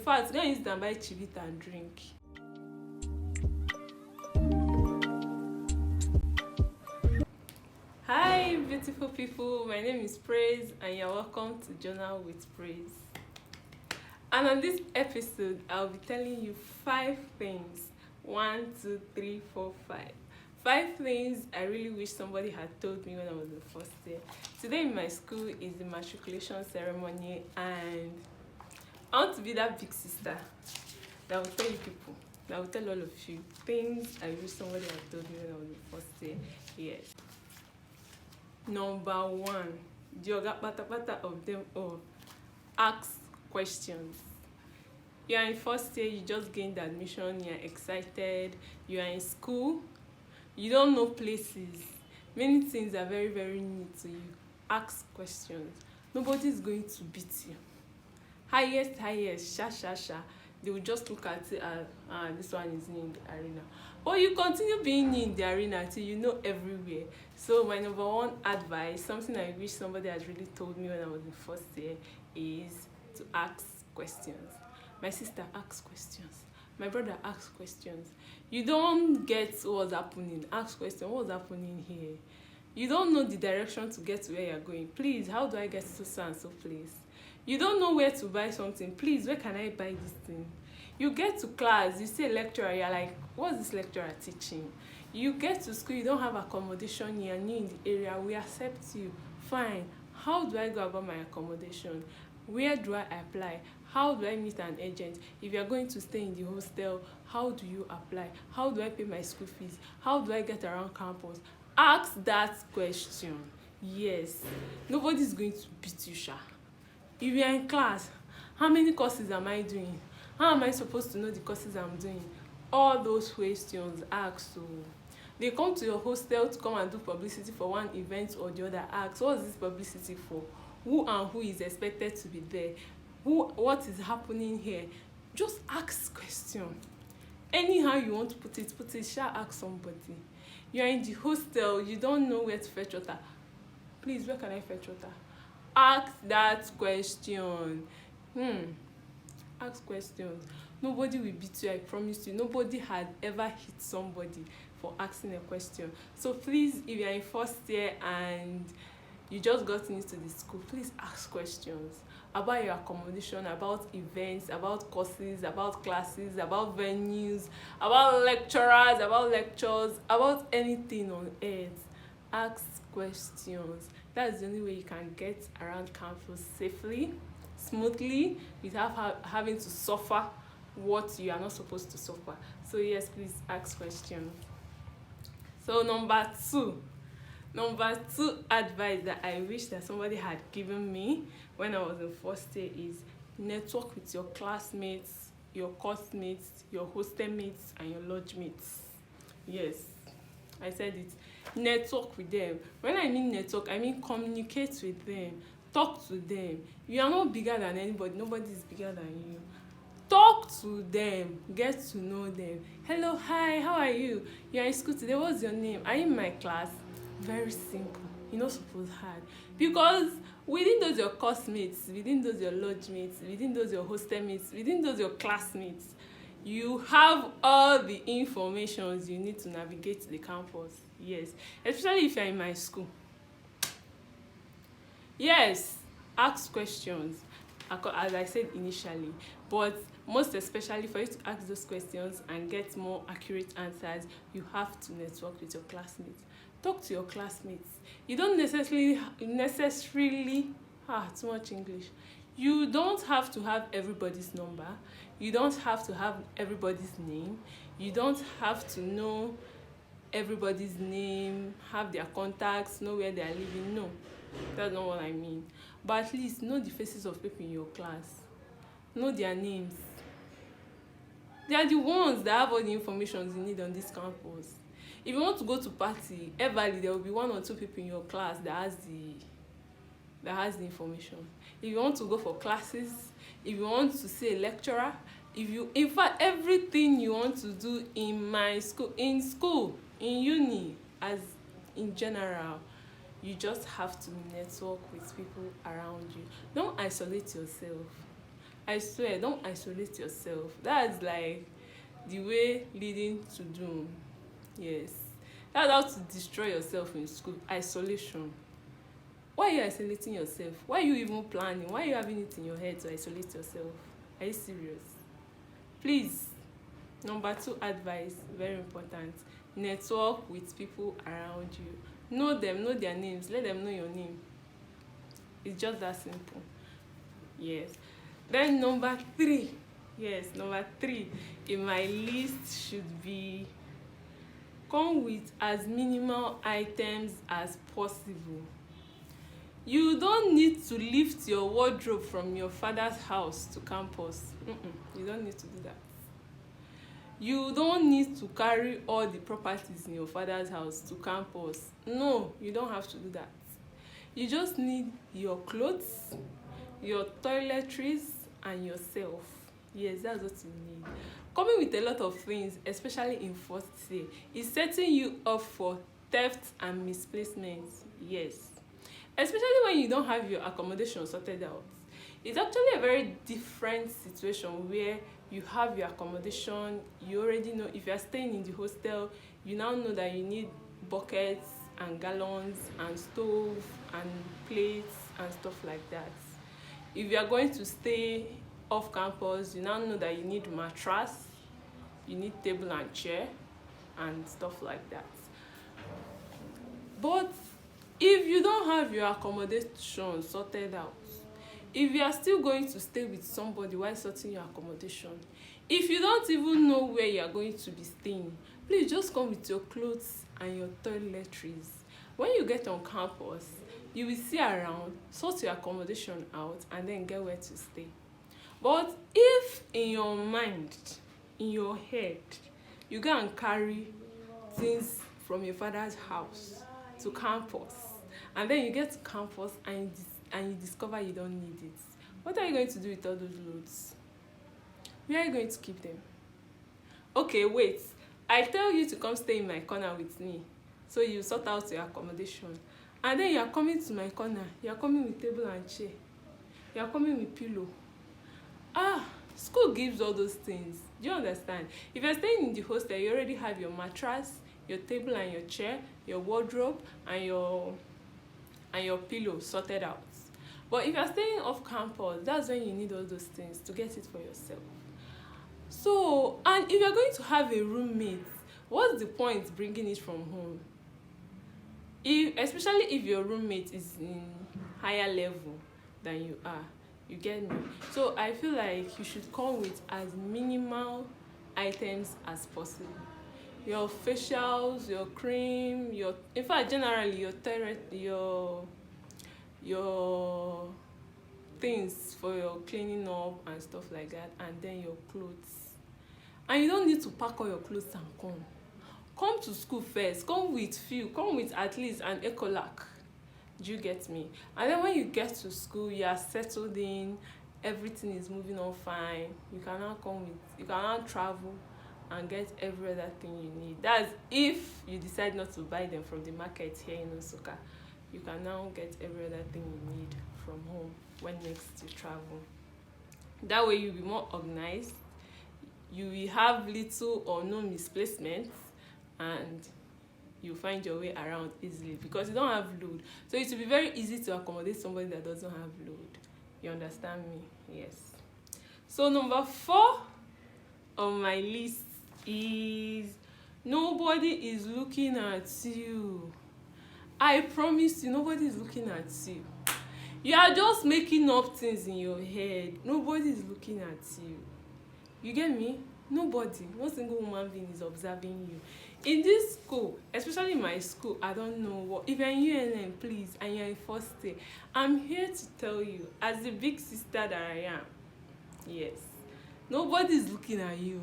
fact, go and use and buy chivita and drink. Hi beautiful people, my name is Praise and you're welcome to Journal with Praise. And on this episode, I'll be telling you 5 things. 1, 2, 3, 4, 5. 5 things I really wish somebody had told me when I was in first year. Today in my school is the matriculation ceremony, and I want to be that big sister that will tell you people, that will tell all of you things I wish somebody had told me when I was in first year. Yes. Number 1, the oga pata of them all. Ask questions. You are in first year, you just gained admission, you are excited, you are in school, you don't know places. Many things are very, very new to you. Ask questions. Nobody is going to beat you. Highest, sha. They will just look at it as, this one is new in the arena. But you continue being new in the arena till you know everywhere. So my number 1 advice, something I wish somebody had really told me when I was in first year, is to ask questions. My sister asks questions. My brother asks questions. You don't get what's happening. Ask questions. What's happening here? You don't know the direction to get to where you're going. Please, how do I get to so and so place? You don't know where to buy something. Please, where can I buy this thing? You get to class, you see a lecturer, you're like, what's this lecturer teaching? You get to school, you don't have accommodation, you're new in the area, we accept you. Fine. How do I go about my accommodation? Where do I apply? How do I meet an agent? If you're going to stay in the hostel, how do you apply? How do I pay my school fees? How do I get around campus? Ask that question. Yes. Nobody's going to beat you, sha. If you're in class, how many courses am I doing? How am I supposed to know the courses I'm doing? All those questions, ask. So they come to your hostel to come and do publicity for one event or the other. Ask, what is this publicity for? Who and who is expected to be there? What is happening here? Just ask question. Anyhow you want to put it, shall ask somebody. You are in the hostel, you don't know where to fetch water. Please, where can I fetch water? Ask that question. Ask questions. Nobody will beat you, I promise you. Nobody had ever hit somebody for asking a question. So please, if you're in first year and you just got into the school, please ask questions about your accommodation, about events, about courses, about classes, about venues, about lecturers, about lectures, about anything on earth. Ask questions. That's the only way you can get around campus safely, smoothly, without having to suffer what you are not supposed to suffer. So yes, please ask questions. So number two advice that I wish that somebody had given me when I was in first year is network with your classmates, your course mates, your hostel mates, and your lodge mates. Yes, I said it. Network with them. When I mean network, I mean communicate with them. Talk to them. You are not bigger than anybody. Nobody is bigger than you. Talk to them. Get to know them. Hello, hi, how are you? You are in school today. What's your name? Are you in my class? Very simple. You're not supposed hard. Because within those your course mates, within those your lodge mates, within those your hostel mates, within those your classmates, you have all the informations you need to navigate the campus. Yes, especially if you're in my school. Yes, ask questions, as I said initially, but most especially for you to ask those questions and get more accurate answers, you have to network with your classmates. Talk to your classmates. You don't necessarily too much English. You don't have to have everybody's number. You don't have to have everybody's name. You don't have to know everybody's name, have their contacts, know where they are living. No, that's not what I mean. But at least know the faces of people in your class. Know their names. They are the ones that have all the information you need on this campus. If you want to go to party, everly there will be 1 or 2 people in your class that has the information. If you want to go for classes, if you want to see a lecturer, in fact everything you want to do in school, in uni, as in general, you just have to network with people around you. Don't isolate yourself. I swear, don't isolate yourself. That's like the way leading to doom. Yes. That's how to destroy yourself in school. Isolation. Why are you isolating yourself? Why are you even planning? Why are you having it in your head to isolate yourself? Are you serious? Please. Number 2 advice, very important. Network with people around you. Know them, know their names. Let them know your name. It's just that simple. Yes. Then number 3. Yes, number 3 in my list should be come with as minimal items as possible. You don't need to lift your wardrobe from your father's house to campus. You don't need to do that. You don't need to carry all the properties in your father's house to campus. No, you don't have to do that. You just need your clothes, your toiletries, and yourself. Yes, that's what you need. Coming with a lot of things, especially in first year, is setting you up for theft and misplacement. Yes. Especially when you don't have your accommodation sorted out. It's actually a very different situation where you have your accommodation. You already know if you're staying in the hostel, you now know that you need buckets and gallons and stove and plates and stuff like that. If you are going to stay off campus, you now know that you need mattress, you need table and chair and stuff like that. But if you don't have your accommodation sorted out, if you are still going to stay with somebody while sorting your accommodation, if you don't even know where you are going to be staying, please just come with your clothes and your toiletries. When you get on campus, you will see around, sort your accommodation out, and then get where to stay. But if in your mind, in your head, you go and carry things from your father's house to campus, and then you get to campus and you discover you don't need it, what are you going to do with all those loads? Where are you going to keep them? Okay, wait. I tell you to come stay in my corner with me, so you sort out your accommodation, and then you are coming to my corner. You are coming with table and chair. You are coming with pillow. School gives all those things. Do you understand? If you're staying in the hostel, you already have your mattress, your table and your chair, your wardrobe, and your pillow sorted out. But if you're staying off campus, that's when you need all those things to get it for yourself. So, and if you're going to have a roommate, what's the point bringing it from home? Especially if your roommate is in higher level than you are. You get me? So I feel like you should come with as minimal items as possible. Your facials, your cream, in fact generally your things for your cleaning up and stuff like that, and then your clothes. And you don't need to pack all your clothes and come to school first. Come with at least an ecolac. Do you get me? And then when you get to school, you are settled in, everything is moving on fine. You can now travel and get every other thing you need. That's if you decide not to buy them from the market here in Osaka. You can now get every other thing you need from home when next you travel. That way you'll be more organized. You will have little or no misplacements, and you find your way around easily because you don't have load. So it will be very easy to accommodate somebody that doesn't have load. You understand me? Yes. So number 4 on my list is nobody is looking at you. I promise you, nobody is looking at you. You are just making up things in your head. Nobody is looking at you. You get me? Nobody, no single human being is observing you. In this school, especially my school, I don't know what. If you're in UNM, please, and you're in first year, I'm here to tell you, as the big sister that I am, yes, nobody is looking at you.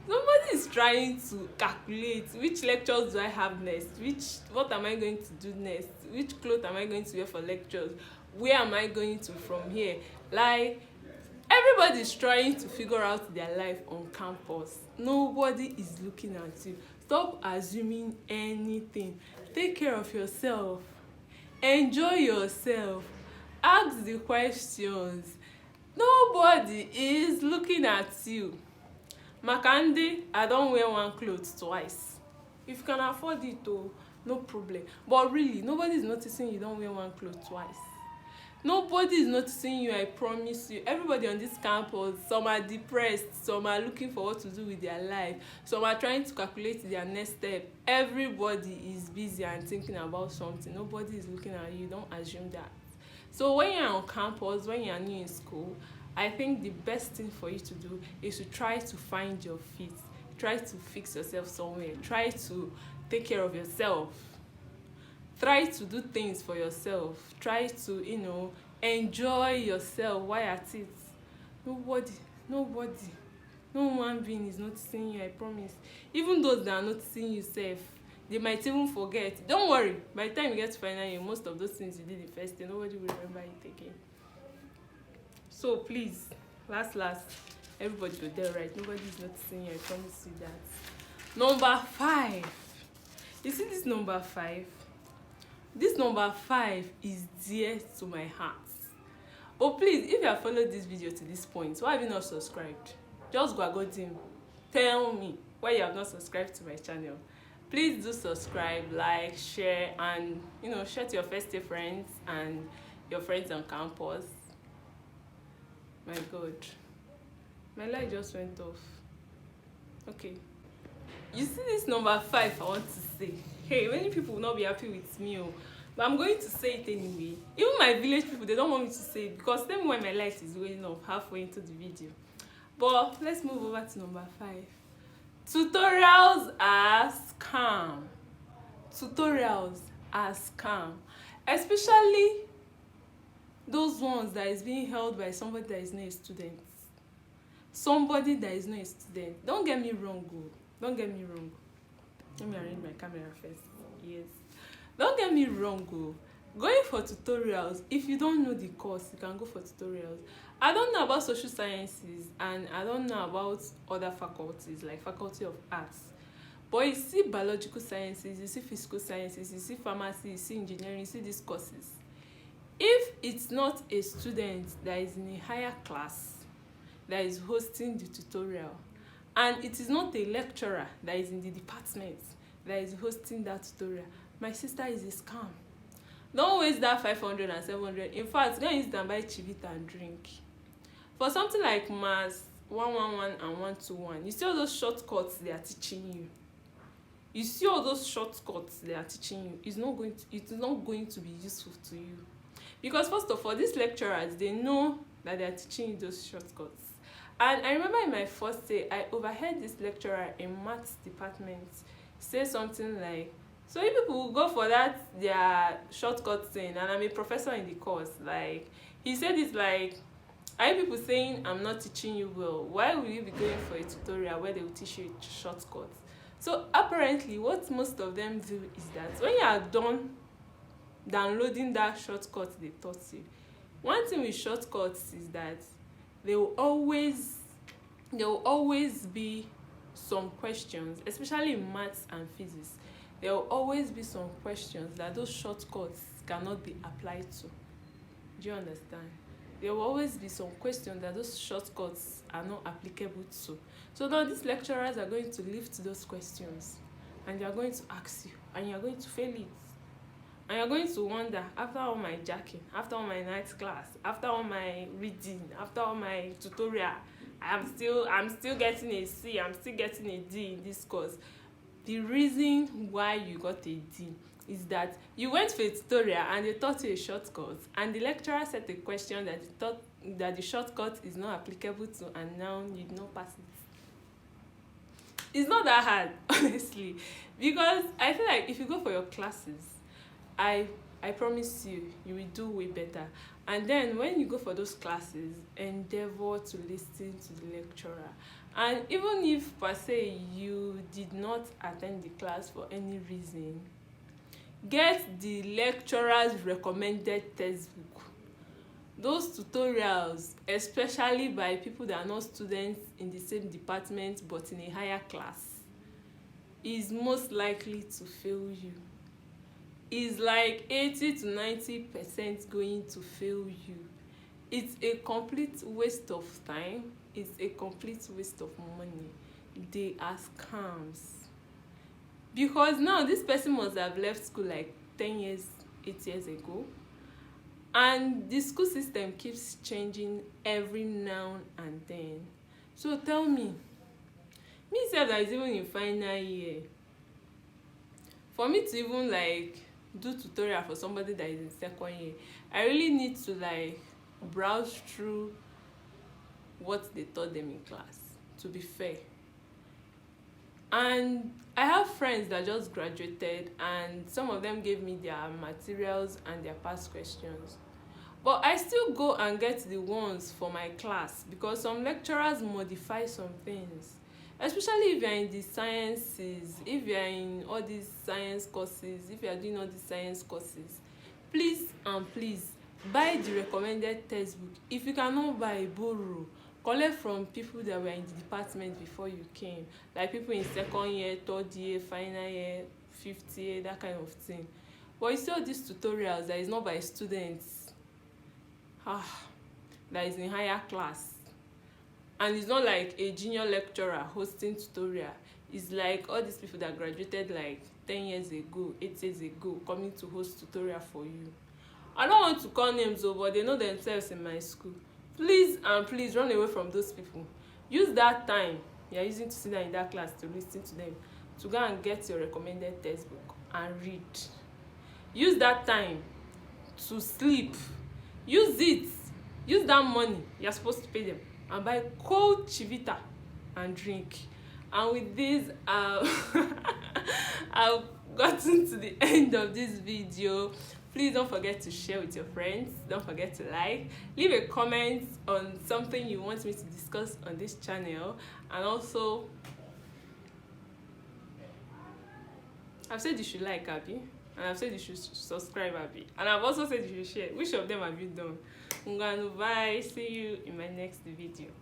Nobody is trying to calculate which lectures do I have next, what am I going to do next, which clothes am I going to wear for lectures, where am I going to from here. Like, everybody is trying to figure out their life on campus. Nobody is looking at you. Stop assuming anything. Take care of yourself. Enjoy yourself. Ask the questions. Nobody is looking at you. Makandi, I don't wear one clothes twice. If you can afford it, oh, no problem. But really, nobody is noticing you don't wear one clothes twice. Nobody is noticing you, I promise you. Everybody on this campus, some are depressed, some are looking for what to do with their life, some are trying to calculate their next step. Everybody is busy and thinking about something. Nobody is looking at you. Don't assume that. So when you're on campus, when you're new in school, I think the best thing for you to do is to try to find your feet. Try to fix yourself somewhere. Try to take care of yourself. Try to do things for yourself. Try to, enjoy yourself while at it. Nobody, no human being is noticing you, I promise. Even those that are noticing you safe, they might even forget. Don't worry, by the time you get to final year, most of those things you did the first day, nobody will remember it again. So please, last, everybody go there, right? Nobody is noticing you, I promise you that. Number 5. You see this number 5? This number 5 is dear to my heart. But please, if you have followed this video to this point, why have you not subscribed? Just go him. Tell me why you have not subscribed to my channel. Please do subscribe, like, share, and share to your first year friends and your friends on campus. My God, my light just went off. Okay, you see this number 5 I want to say. Hey, many people will not be happy with me, but I'm going to say it anyway. Even my village people, they don't want me to say it because tell me why my light is going off halfway into the video. But let's move over to number 5. Tutorials are scam. Tutorials are scam. Especially those ones that is being held by somebody that is not a student. Somebody that is not a student. Don't get me wrong, don't get me wrong. Let me arrange my camera first. Yes. Don't get me wrong, going for tutorials, if you don't know the course, you can go for tutorials. I don't know about social sciences and I don't know about other faculties like faculty of arts. But you see biological sciences, you see physical sciences, you see pharmacy, you see engineering, you see these courses. If it's not a student that is in a higher class that is hosting the tutorial, and it is not a lecturer that is in the department that is hosting that tutorial, my sister, is a scam. Don't waste that 500 and 700. In fact, go and use them, buy chivita and drink. For something like maths 111 and 121, you see all those shortcuts they are teaching you. You see all those shortcuts they are teaching you. It's not going to be useful to you. Because first of all, these lecturers, they know that they are teaching you those shortcuts. And I remember in my first day, I overheard this lecturer in maths department say something like, so you people will go for that their shortcut thing, and I'm a professor in the course. Like, he said it's like, are you people saying I'm not teaching you well? Why will you be going for a tutorial where they will teach you shortcuts? So apparently what most of them do is that when you are done downloading that shortcut they taught you, one thing with shortcuts is that there will always be some questions, especially in maths and physics. There will always be some questions that those shortcuts cannot be applied to. Do you understand? There will always be some questions that those shortcuts are not applicable to. So now these lecturers are going to lift those questions and they are going to ask you and you are going to fail it. And you're going to wonder, after all my jacking, after all my night class, after all my reading, after all my tutorial, I'm still getting a C, I'm still getting a D in this course. The reason why you got a D is that you went for a tutorial and they taught you a shortcut, and the lecturer set a question that he thought that the shortcut is not applicable to, and now you did not pass it. It's not that hard, honestly, because I feel like if you go for your classes, I promise you will do way better. And then when you go for those classes, endeavor to listen to the lecturer. And even if per se you did not attend the class for any reason, get the lecturer's recommended textbook. Those tutorials, especially by people that are not students in the same department but in a higher class, is most likely to fail you. Is like 80 to 90% going to fail you. it's a complete waste of time, it's a complete waste of money. They are scams. Because now this person must have left school like 10 years, 8 years ago, and the school system keeps changing every now and then. So tell me sef that is even in final year, for me to even like do tutorial for somebody that is in second year, I really need to like browse through what they taught them in class, to be fair. And I have friends that just graduated, and some of them gave me their materials and their past questions, but I still go and get the ones for my class, because some lecturers modify some things, especially if you're in the sciences, if you're in all these science courses, if you're doing all these science courses. Please and please buy the recommended textbook. If you cannot buy, borrow, collect from people that were in the department before you came, like people in second year, third year, final year, fifth year, that kind of thing. But you see all these tutorials that is not by students, that is in higher class, and it's not like a junior lecturer hosting tutorial. It's like all these people that graduated like 10 years ago, 8 years ago, coming to host tutorial for you. I don't want to call names, but they know themselves in my school. Please and please run away from those people. Use that time you're using to sit down in that class to listen to them, to go and get your recommended textbook and read. Use that time to sleep. Use it. Use that money you're supposed to pay them and buy cold chivita and drink. And with this, I've gotten to the end of this video. Please don't forget to share with your friends. Don't forget to like. Leave a comment on something you want me to discuss on this channel. And also, I've said you should like, Abby. And I've said you should subscribe, Abby. And I've also said you should share. Which of them have you done? Bye. See you in my next video.